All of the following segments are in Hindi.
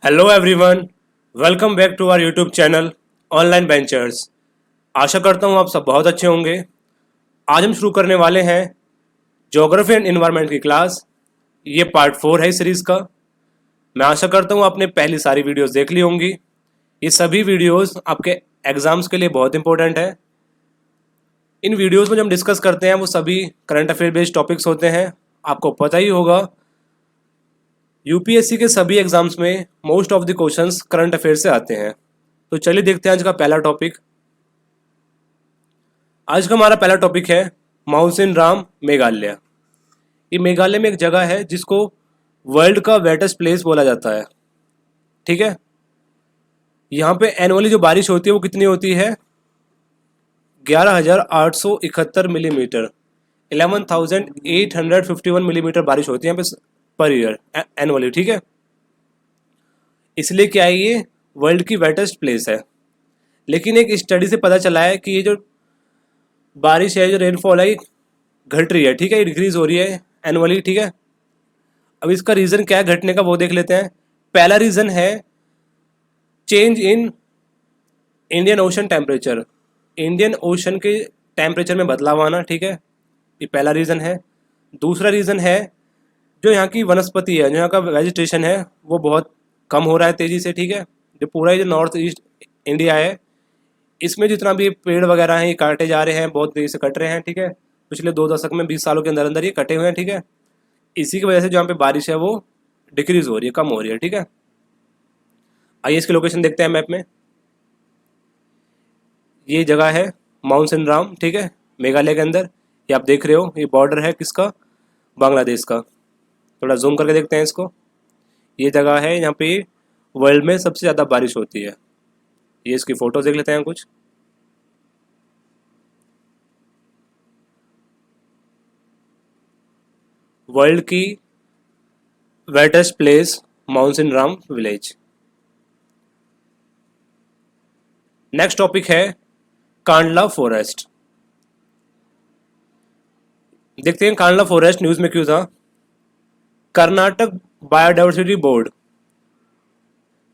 Hello everyone, welcome back to our YouTube channel online ventures. आशा करता हूँ आप सब बहुत अच्छे होंगे। आज हम शुरू करने वाले हैं ज्योग्राफी एंड इन्वायरमेंट की क्लास। ये पार्ट 4 है इस सीरीज़ का। मैं आशा करता हूँ आपने पहली सारी वीडियोस देख ली होंगी। ये सभी वीडियोस आपके एग्ज़ाम्स के लिए बहुत इंपॉर्टेंट है। इन वीडियोस में जो हम डिस्कस करते हैं वो सभी करंट अफेयर बेस्ड टॉपिक्स होते हैं। आपको पता ही होगा यूपीएससी के सभी एग्जाम्स में most of the questions current affair से आते हैं। तो चलिए देखते हैं आज का पहला टॉपिक। आज का हमारा पहला टॉपिक है माउंसिन राम, मेघालय। ये मेघालय में एक जगह है जिसको वर्ल्ड का वेटेस्ट प्लेस बोला जाता है। ठीक है, यहाँ पे एनुअली जो बारिश होती है वो कितनी होती है? 11,871 मिलीमीटर, 11,851 मिलीमीटर बारिश होती है यहाँ पे पर ईयर एनुअली। ठीक है, इसलिए क्या है, ये वर्ल्ड की वेटेस्ट प्लेस है। लेकिन एक स्टडी से पता चला है कि ये जो बारिश है, जो रेनफॉल है, ये घट रही है। ठीक है, ये डिक्रीज हो रही है एनुअली। ठीक है, अब इसका रीज़न क्या है घटने का वो देख लेते हैं। पहला रीज़न है change in Indian ocean temperature. Indian ocean के टेम्परेचर में बदलाव आना। ठीक है, ये पहला रीज़न है। दूसरा रीज़न है जो यहाँ की वनस्पति है, जो यहाँ का वेजिटेशन है, वो बहुत कम हो रहा है तेज़ी से। ठीक है, जो पूरा जो नॉर्थ ईस्ट इंडिया है, इसमें जितना भी पेड़ वगैरह हैं ये काटे जा रहे हैं, बहुत तेज़ी से कट रहे हैं। ठीक है, पिछले 2 दशक में 20 सालों के अंदर अंदर ये कटे हुए हैं। ठीक है, इसी की वजह से जहाँ पे बारिश है वो डिक्रीज हो रही है, कम हो रही है। ठीक है, आइए इसकी लोकेशन देखते हैं मैप में। ये जगह है माउंसिन राम। ठीक है, मेघालय के अंदर। ये आप देख रहे हो, ये बॉर्डर है किसका? बांग्लादेश का। थोड़ा जूम करके देखते हैं इसको। ये जगह है, यहाँ पे वर्ल्ड में सबसे ज़्यादा बारिश होती है। ये इसकी फ़ोटोज़ देख लेते हैं कुछ। वर्ल्ड की wettest place Mawsynram village. Next topic है कांडला फॉरेस्ट। देखते हैं कांडला फॉरेस्ट न्यूज़ में क्यों था। कर्नाटक बायोडाइवर्सिटी बोर्ड,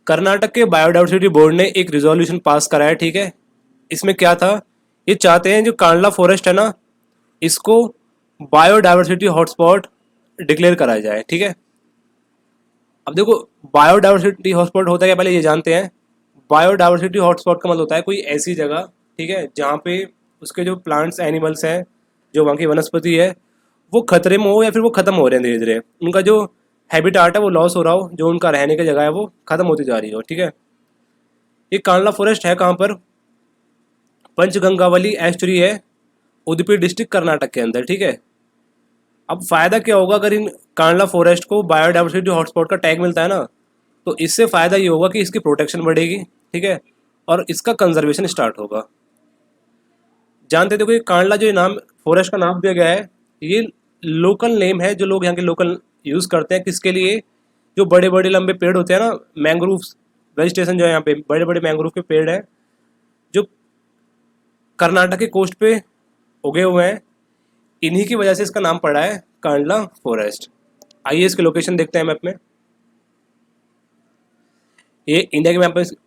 कर्नाटक के बायोडाइवर्सिटी बोर्ड ने एक रिजोल्यूशन पास कराया। ठीक है, इसमें क्या था, ये चाहते हैं जो कांडला फॉरेस्ट है ना, इसको बायोडाइवर्सिटी हॉटस्पॉट डिक्लेयर कराया जाए। ठीक है, अब देखो बायोडाइवर्सिटी हॉटस्पॉट होता है क्या, पहले ये जानते हैं। बायोडाइवर्सिटी हॉटस्पॉट का मतलब होता है कोई ऐसी जगह, ठीक है, जहाँ पे उसके जो प्लांट्स एनिमल्स हैं, जो वहाँ की वनस्पति है, वो खतरे में हो या फिर वो खत्म हो रहे हैं धीरे धीरे। उनका जो हैबिटाट है वो लॉस हो रहा हो, जो उनका रहने की जगह है वो खत्म होती जा रही हो। ठीक है, ये कांडला फॉरेस्ट है कहाँ पर? पंचगंगावली एस्चुरी है, उडुपी डिस्ट्रिक्ट कर्नाटक के अंदर। ठीक है, अब फ़ायदा क्या होगा अगर इन कांडला फॉरेस्ट को बायोडाइवर्सिटी हॉटस्पॉट का टैग मिलता है ना, तो इससे फ़ायदा ये होगा कि इसकी प्रोटेक्शन बढ़ेगी। ठीक है, और इसका कंजर्वेशन स्टार्ट होगा। जानते देखो, ये कांडला जो नाम फॉरेस्ट का नाम दिया गया है, ये लोकल नेम है जो लोग यहाँ के लोकल यूज़ करते हैं। किसके लिए? जो बड़े बड़े लंबे पेड़ होते हैं ना, मैंग्रोव्स वेजिटेशन, जो है यहाँ पे बड़े बड़े मैंग्रोव के पेड़ हैं जो कर्नाटक के कोस्ट पे उगे हुए हैं, इन्हीं की वजह से इसका नाम पड़ा है कांडला फॉरेस्ट। आइए इसकी लोकेशन देखते हैं मैप में। ये इंडिया के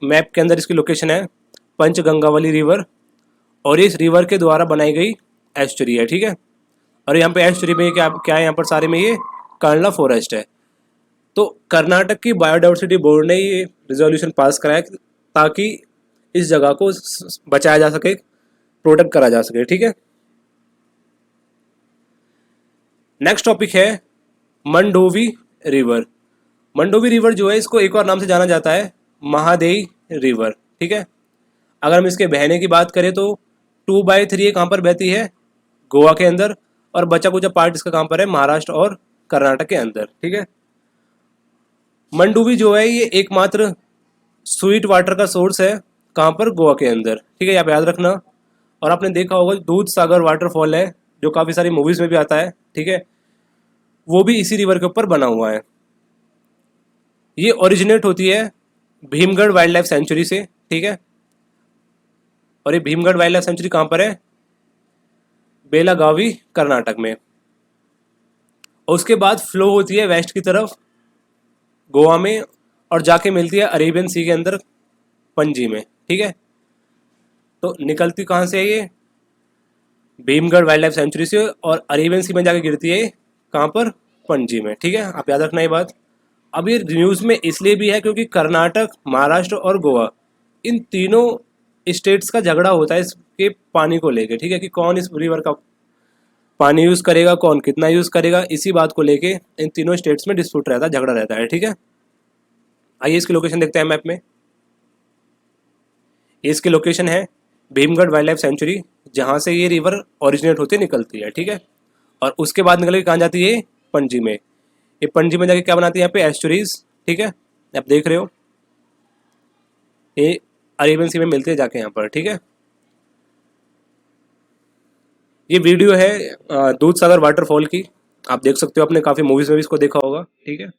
मैप के अंदर इसकी लोकेशन है पंचगंगावली रिवर, और ये इस रिवर के द्वारा बनाई गई एस्चुरी है। ठीक है, और यहाँ पे एस्चुरी में क्या क्या है, यहाँ पर सारे में ये कांडला फॉरेस्ट है। तो कर्नाटक की बायोडाइवर्सिटी बोर्ड ने ये रिजोल्यूशन पास कराया ताकि इस जगह को बचाया जा सके, प्रोटेक्ट करा जा सके। ठीक है, नेक्स्ट टॉपिक है मंडोवी रिवर। मंडोवी रिवर जो है, इसको एक और नाम से जाना जाता है महादेई रिवर। ठीक है, अगर हम इसके बहने की बात करें तो 2/3 ये कहाँ पर बहती है? गोवा के अंदर, और बचा कुचा पार्ट इसका कहाँ पर है? महाराष्ट्र और कर्नाटक के अंदर। ठीक है, मंडोवी जो है ये एकमात्र स्वीट वाटर का सोर्स है कहाँ पर? गोवा के अंदर। ठीक है, आप याद रखना। और आपने देखा होगा दूध सागर वाटरफॉल है, जो काफ़ी सारी मूवीज़ में भी आता है। ठीक है, वो भी इसी रिवर के ऊपर बना हुआ है। ये ओरिजिनेट होती है भीमगढ़ वाइल्ड लाइफ सेंचुरी से। ठीक है, और ये भीमगढ़ वाइल्ड लाइफ सेंचुरी कहाँ पर है? बेलागावी कर्नाटक में। और उसके बाद फ्लो होती है वेस्ट की तरफ गोवा में, और जाके मिलती है अरेबियन सी के अंदर पणजी में, ठीक है। तो निकलती कहाँ से है ये, भीमगढ़ वाइल्ड लाइफ सेंचुरी से, और अरेबियन सी में जाके गिरती है कहाँ पर, पणजी में, ठीक है। आप याद रखना ये बात। अब ये न्यूज़ में इसलिए भी है क्योंकि कर्नाटक, महाराष्ट्र और गोवा, इन तीनों स्टेट्स का झगड़ा होता है इसके पानी को लेके, ठीक है, कि कौन इस रिवर का पानी यूज़ करेगा, कौन कितना यूज़ करेगा, इसी बात को लेके इन तीनों स्टेट्स में डिस्प्यूट रहता है, झगड़ा रहता है, ठीक है। आइए इसकी लोकेशन देखते हैं मैप में। ये इसकी लोकेशन है भीमगढ़ वाइल्ड लाइफ सेंचुरी, जहाँ से ये रिवर ओरिजिनेट होती निकलती है, ठीक है। और उसके बाद निकल के कहाँ जाती है, पणजी में। ये पणजी में जाके क्या बनाती है, यहाँ पे एस्चुरीज, ठीक है, आप देख रहे हो, ये अरेबियन सी में मिलते हैं जाके यहाँ पर, ठीक है। ये वीडियो है दूध सागर वाटरफॉल की, आप देख सकते हो, आपने काफ़ी मूवीज़ में भी इसको देखा होगा, ठीक है।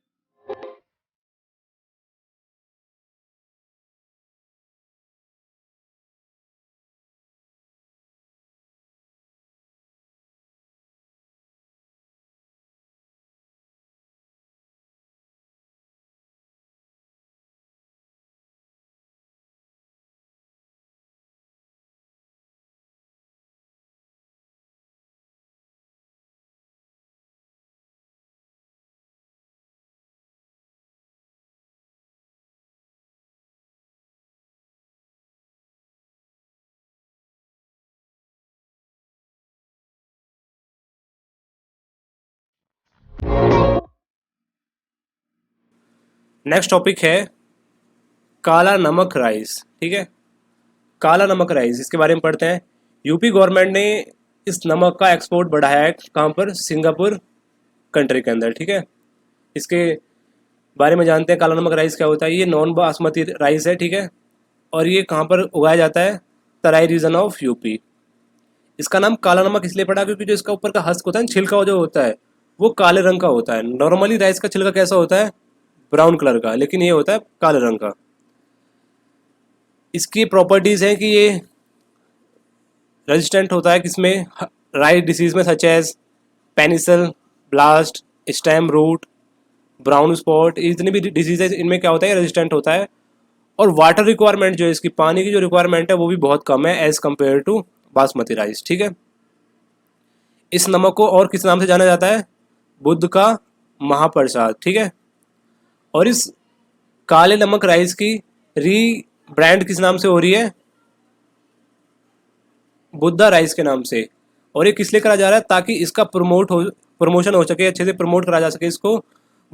नेक्स्ट टॉपिक है काला नमक राइस, ठीक है। काला नमक राइस, इसके बारे में पढ़ते हैं। यूपी गवर्नमेंट ने इस नमक का एक्सपोर्ट बढ़ाया है, कहाँ पर, सिंगापुर कंट्री के अंदर, ठीक है। इसके बारे में जानते हैं, काला नमक राइस क्या होता है। ये नॉन बासमती राइस है, ठीक है, और ये कहाँ पर उगाया जाता है, तराई रीजन ऑफ यूपी। इसका नाम काला नमक इसलिए पड़ा क्योंकि जो इसका ऊपर का हस्क होता है, छिलका जो होता है, वो काले रंग का होता है। नॉर्मली राइस का छिलका कैसा होता है, ब्राउन कलर का, लेकिन ये होता है काले रंग का। इसकी प्रॉपर्टीज़ हैं कि ये रेजिस्टेंट होता है किसमें, राइस डिसीज में, such as panicle, blast, stem rot, brown spot, इतनी भी डिजीज है, इनमें क्या होता है, रेजिस्टेंट होता है। और वाटर रिक्वायरमेंट जो है इसकी, पानी की जो रिक्वायरमेंट है वो भी बहुत कम है as compare to basmati rice, ठीक है। इस नमक को और किस नाम से जाना जाता है, बुद्ध का महाप्रसाद, ठीक है। और इस काले नमक राइस की री ब्रांड किस नाम से हो रही है, बुद्धा राइस के नाम से। और ये किस लिए करा जा रहा है, ताकि इसका प्रमोशन हो सके, अच्छे से प्रमोट करा जा सके इसको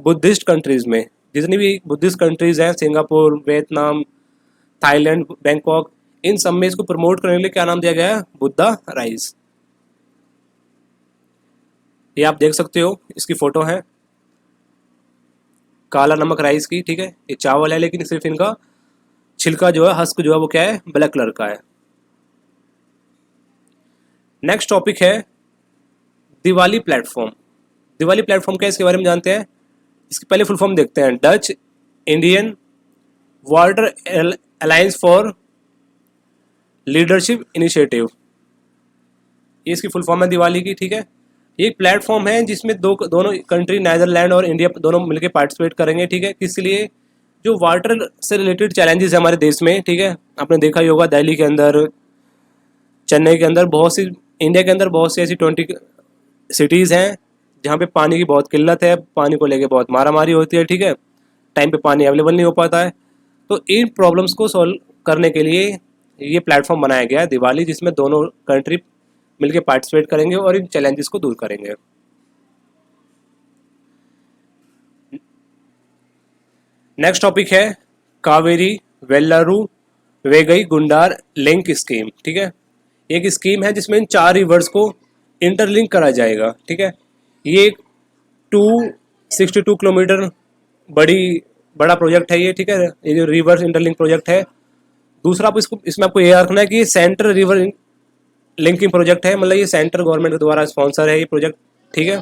बुद्धिस्ट कंट्रीज में। जितनी भी बुद्धिस्ट कंट्रीज हैं, सिंगापुर, वियतनाम, थाईलैंड, बैंकॉक, इन सब में इसको प्रमोट करने के लिए क्या नाम दिया गया है, बुद्धा राइस। ये आप देख सकते हो, इसकी फोटो है काला नमक राइस की, ठीक है। ये चावल है, लेकिन सिर्फ इनका छिलका जो है, हस्क जो है, वो क्या है, ब्लैक कलर का है। नेक्स्ट टॉपिक है दिवाली प्लेटफॉर्म। दिवाली प्लेटफॉर्म क्या है, इसके बारे में जानते हैं। इसकी पहले फुल फॉर्म देखते हैं, Dutch Indian water alliance for leadership initiative, ये इसकी फुल फॉर्म है दिवाली की, ठीक है। ये एक प्लेटफॉर्म है जिसमें दोनों कंट्री, नीदरलैंड और इंडिया, दोनों मिलकर पार्टिसिपेट करेंगे, ठीक है। किस लिए, जो वाटर से रिलेटेड चैलेंजेस है हमारे देश में, ठीक है। आपने देखा ही होगा, दिल्ली के अंदर, चेन्नई के अंदर, बहुत सी, इंडिया के अंदर बहुत सी ऐसी 20 सिटीज़ हैं जहाँ पे पानी की बहुत किल्लत है, पानी को लेके बहुत मारामारी होती है, ठीक है। टाइम पे पानी अवेलेबल नहीं हो पाता है। तो इन प्रॉब्लम्स को सॉल्व करने के लिए ये प्लेटफॉर्म बनाया गया है दिवाली, जिसमें दोनों कंट्री मिलकर पार्टिसिपेट करेंगे और इन चैलेंजेस को दूर करेंगे। नेक्स्ट टॉपिक है कावेरी वेल्लारू वेगई गुंडार लिंक स्कीम, ठीक है। एक स्कीम है जिसमें इन 4 रिवर्स को इंटरलिंक करा जाएगा, ठीक है। ये एक 262 किलोमीटर बड़ा प्रोजेक्ट है ये, ठीक है। ये जो रिवर्स इंटरलिंक प्रोजेक्ट है। दूसरा, आप इसको, इसमें आपको ये याद रखना है कि ये सेंट्रल रिवर लिंकिंग प्रोजेक्ट है, मतलब ये सेंट्रल गवर्नमेंट के द्वारा स्पॉन्सर है ये प्रोजेक्ट, ठीक है।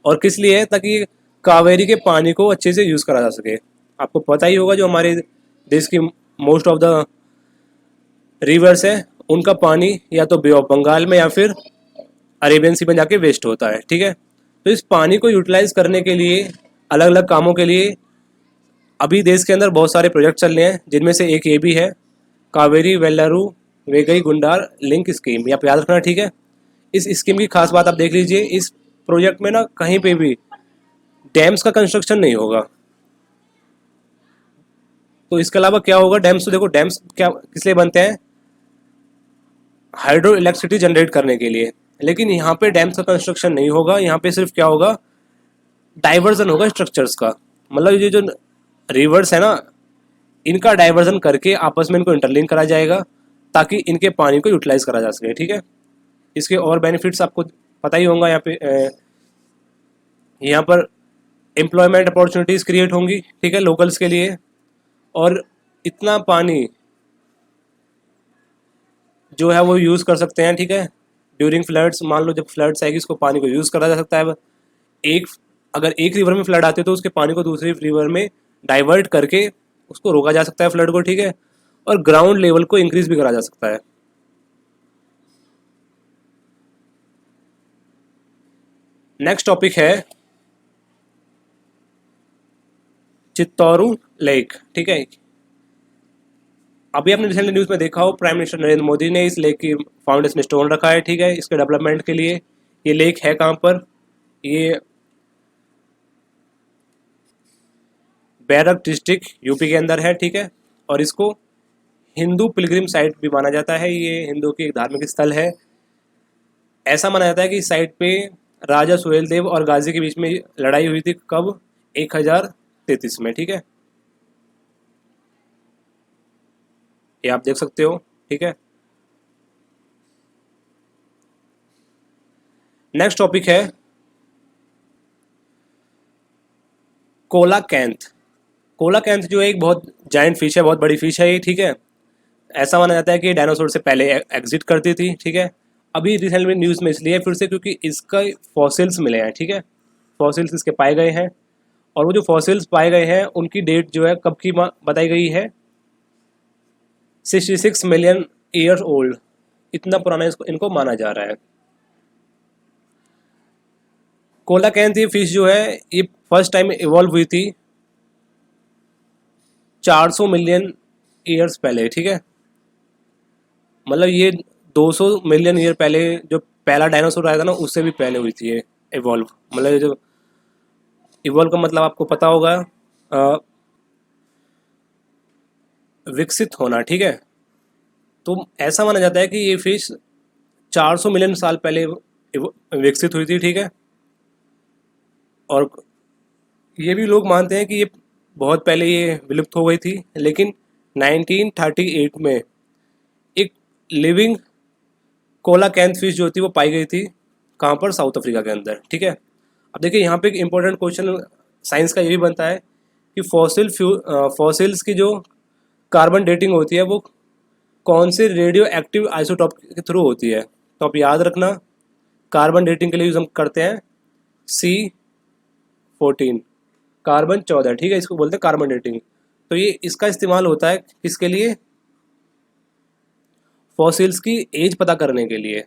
और किस लिए है, ताकि कावेरी के पानी को अच्छे से यूज़ करा जा सके। आपको पता ही होगा, जो हमारे देश की मोस्ट ऑफ द रिवर्स है, उनका पानी या तो बे ऑफ बंगाल में या फिर अरेबियन सी में जाके वेस्ट होता है, ठीक है। तो इस पानी को यूटिलाइज करने के लिए, अलग अलग कामों के लिए अभी देश के अंदर बहुत सारे प्रोजेक्ट चल रहे हैं, जिनमें से एक ये भी है, कावेरी वेल्लारू वेगई गुंडार लिंक स्कीम। ये आप याद रखना, ठीक है। इस स्कीम की खास बात आप देख लीजिए, इस प्रोजेक्ट में ना कहीं पे भी डैम्स का कंस्ट्रक्शन नहीं होगा। तो इसके अलावा क्या होगा, डैम्स तो देखो, डैम्स क्या किस लिए बनते हैं, हाइड्रो इलेक्ट्रिसिटी जनरेट करने के लिए। लेकिन यहाँ पे डैम्स का कंस्ट्रक्शन नहीं होगा, यहाँ पे सिर्फ क्या होगा, डाइवर्जन होगा स्ट्रक्चर्स का। मतलब ये जो रिवर्स है ना, इनका डाइवर्जन करके आपस में इनको इंटरलिंक करा जाएगा, ताकि इनके पानी को यूटिलाइज करा जा सके, ठीक है। इसके और बेनिफिट्स आपको पता ही होगा। यहाँ पर एम्प्लॉयमेंट अपॉर्चुनिटीज़ क्रिएट होंगी, ठीक है, लोकल्स के लिए। और इतना पानी जो है वो यूज़ कर सकते हैं, ठीक है। ड्यूरिंग फ्लड्स, मान लो जब फ्लड्स आएगी, इसको पानी को यूज़ करा जा सकता है। एक अगर एक रिवर में फ्लड आते है तो उसके पानी को दूसरी रिवर में डाइवर्ट करके उसको रोका जा सकता है फ्लड को, ठीक है। और ग्राउंड लेवल को इंक्रीज भी करा जा सकता है। नेक्स्ट टॉपिक है चित्तौरू लेक, ठीक है। अभी आपने रिसेंटली न्यूज़ में देखा हो, प्राइम मिनिस्टर नरेंद्र मोदी ने इस लेक की फाउंडेशन स्टोन रखा है, ठीक है, इसके डेवलपमेंट के लिए। ये लेक है कहाँ पर, ये बैरक डिस्ट्रिक्ट यूपी के अंदर है, ठीक है। और इसको हिंदू पिलग्रिम साइट भी माना जाता है, ये हिंदू की एक धार्मिक स्थल है। ऐसा माना जाता है कि इस साइट पे राजा सुहेल देव और गाजी के बीच में लड़ाई हुई थी, कब, 1033 में, ठीक है। ये आप देख सकते हो, ठीक है। नेक्स्ट टॉपिक है कोलाकैंथ। कोलाकैंथ जो है एक बहुत जायंट फिश है, बहुत बड़ी फिश है ये, ठीक है। ऐसा माना जाता है कि डायनासोर से पहले एग्जिट करती थी, ठीक है। अभी रिसेंट में न्यूज़ में इसलिए फिर से क्योंकि इसका फॉसिल्स मिले हैं, ठीक है। फॉसिल्स इसके पाए गए हैं, और वो जो फॉसिल्स पाए गए हैं उनकी डेट जो है कब की बताई गई है, 66 मिलियन ईयर्स ओल्ड। इतना पुराना इनको माना जा रहा है। कोलाकैंथ ये फिश जो है ये फर्स्ट टाइम इवॉल्व हुई थी 400 मिलियन ईयर्स पहले, ठीक है। मतलब ये 200 मिलियन ईयर पहले जो पहला डायनासोर आया था ना, उससे भी पहले हुई थी ये इवॉल्व। मतलब ये जो इवॉल्व का मतलब आपको पता होगा, विकसित होना, ठीक है। तो ऐसा माना जाता है कि ये फिश 400 मिलियन साल पहले विकसित हुई थी, ठीक है। और ये भी लोग मानते हैं कि ये बहुत पहले ये विलुप्त हो गई थी, लेकिन 1938 में एक लिविंग कोलाकैंथ फिश जो थी वो पाई गई थी, कहाँ पर, साउथ अफ्रीका के अंदर, ठीक है। अब देखिए यहाँ पे एक इम्पोर्टेंट क्वेश्चन साइंस का ये भी बनता है कि फॉसिल्स की जो कार्बन डेटिंग होती है वो कौन से रेडियो एक्टिव आइसोटॉप के थ्रू होती है। तो आप याद रखना, कार्बन डेटिंग के लिए यूज हम करते हैं C14, कार्बन 14, ठीक है, इसको बोलते हैं कार्बन डेटिंग। तो ये इसका इस्तेमाल होता है किसके लिए, फॉसिल्स की एज पता करने के लिए।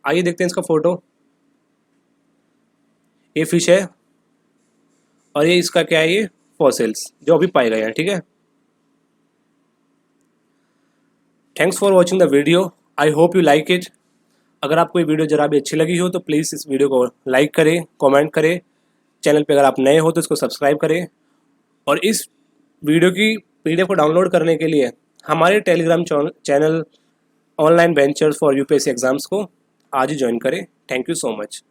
आइए देखते हैं इसका फोटो। ये फिश है और ये इसका क्या है, ये फॉसिल्स जो अभी पाए गए हैं, ठीक है। Thanks for watching the video, I hope you like it. अगर आपको ये वीडियो जरा भी अच्छी लगी हो तो प्लीज़ इस वीडियो को लाइक करें, कमेंट करें। चैनल पे अगर आप नए हो तो इसको सब्सक्राइब करें। और इस वीडियो की PDF को डाउनलोड करने के लिए हमारे Telegram channel online ventures for UPSC exams को आज ही ज्वाइन करें। Thank you so much.